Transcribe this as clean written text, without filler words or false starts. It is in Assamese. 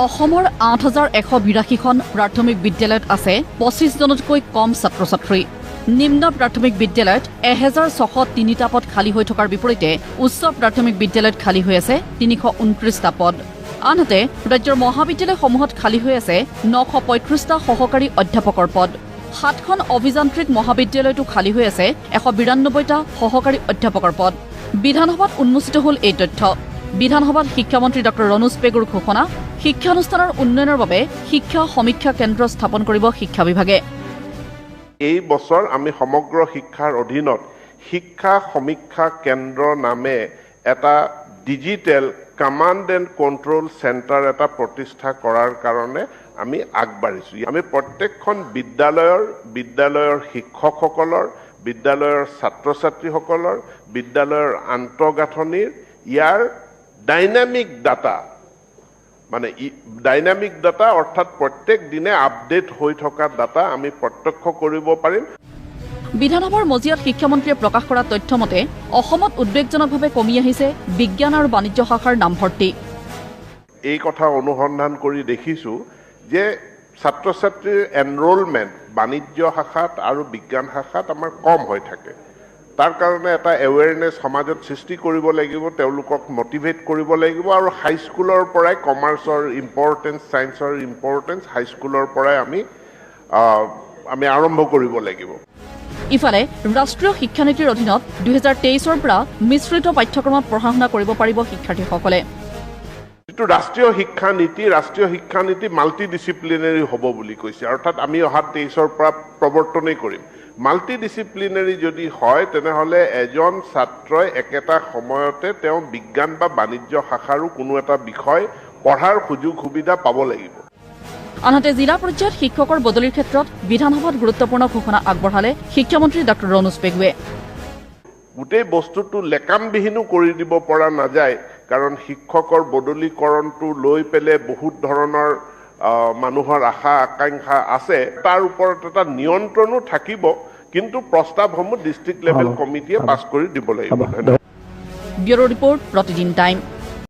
অসমৰ ৮,১৮২খন প্ৰাথমিক বিদ্যালয়ত আছে ২৫ জনতকৈ কম ছাত্ৰ-ছাত্ৰী। নিম্ন প্ৰাথমিক বিদ্যালয়ত ১,৬০৩টা পদ খালী হৈ থকাৰ বিপৰীতে উচ্চ প্ৰাথমিক বিদ্যালয়ত খালী হৈ আছে ৩২৯টা পদ। আনহাতে ৰাজ্যৰ মহাবিদ্যালয়সমূহত খালী হৈ আছে ৯৩৫টা সহকাৰী অধ্যাপকৰ পদ। ৭খন অভিযান্ত্ৰিক মহাবিদ্যালয়তো খালী হৈ আছে ১৯২টা সহকাৰী অধ্যাপকৰ পদ। বিধানসভাত উন্মোচিত হ'ল এই তথ্য। বিধানসভাত শিক্ষামন্ত্ৰী ডঃ ৰণোজ পেগুৰ ঘোষণা, শিক্ষানুষ্ঠানৰ উন্নয়নৰ বাবে শিক্ষা সমীক্ষা কেন্দ্ৰ স্থাপন কৰিব শিক্ষা বিভাগে। এই বছৰ আমি সমগ্ৰ শিক্ষাৰ অধীনত শিক্ষা সমীক্ষা কেন্দ্ৰ নামে এটা digital command and control centre এটা প্ৰতিষ্ঠা কৰাৰ কাৰণে আমি আগবাঢ়িছোঁ। আমি প্ৰত্যেকখন বিদ্যালয়ৰ শিক্ষকসকলৰ, বিদ্যালয়ৰ ছাত্ৰ-ছাত্ৰীসকলৰ, বিদ্যালয়ৰ আন্তঃগাঁথনিৰ ইয়াৰ ডাইনামিক ডাটা অৰ্থাৎ প্ৰত্যেক দিনে আপডেট হৈ থকা ডাটা আমি প্ৰত্যক্ষ কৰিব পাৰিম। বিধানসভাৰ মজিয়াত শিক্ষামন্ত্ৰীয়ে প্ৰকাশ কৰা তথ্য মতে অসমত উদ্বেগজনকভাৱে কমি আহিছে বিজ্ঞান আৰু বাণিজ্য শাখাৰ নামভৰ্তি। এই কথা অনুসন্ধান কৰি দেখিছোঁ যে ছাত্ৰ-ছাত্ৰীৰ এনৰোলমেণ্ট বাণিজ্য শাখাত আৰু বিজ্ঞান শাখাত আমাৰ কম হৈ থাকে। তাৰ কাৰণে এটা এৱেৰনেছ সমাজত সৃষ্টি কৰিব লাগিব, তেওঁলোকক মটিভেট কৰিব লাগিব আৰু হাইস্কুলৰ পৰাই কমাৰ্চৰ ইম্পৰ্টেঞ্চ, ছায়েন্সৰ ইম্পৰ্টেঞ্চ হাইস্কুলৰ পৰাই আমি আৰম্ভ কৰিব লাগিব। ইফালে ৰাষ্ট্ৰীয় শিক্ষানীতিৰ অধীনত ২০২৩ৰ পৰা মিশ্ৰিত পাঠ্যক্ৰমত পঢ়া শুনা কৰিব পাৰিব শিক্ষাৰ্থীসকলে। যিটো ৰাষ্ট্ৰীয় শিক্ষানীতি মাল্টি ডিচিপ্লিনাৰী হ'ব বুলি কৈছে, অৰ্থাৎ আমি অহা ২৩ৰ পৰা প্ৰৱৰ্তনেই কৰিম। মাল্টি ডিচিপ্লিনাৰী যদি হয় তেনেহ'লে এজন ছাত্ৰই একেটা সময়তে তেওঁ বিজ্ঞান বা বাণিজ্য শাখাৰো কোনো এটা বিষয় পঢ়াৰ সুযোগ সুবিধা পাব লাগিব। আনহাতে জিলা পৰ্যায়ত শিক্ষকৰ বদলিৰ ক্ষেত্ৰত বিধানসভাত গুৰুত্বপূৰ্ণ ঘোষণা আগবঢ়ালে শিক্ষামন্ত্ৰী ডঃ ৰণোজ পেগুৱে। গোটেই বস্তুটো লেকামবিহীনো কৰি দিব পৰা নাযায়, কাৰণ শিক্ষকৰ বদলীকৰণটো লৈ পেলাই বহুত ধৰণৰ মানুহৰ আশা আকাংক্ষা আছে। তাৰ ওপৰত এটা নিয়ন্ত্ৰণো থাকিব, কিন্তু প্ৰস্তাৱসমূহ ডিষ্ট্ৰিক্ট লেভেল কমিটিয়ে পাছ কৰি দিব লাগিব। ব্যুৰো ৰিপৰ্ট, প্ৰতিদিন টাইম।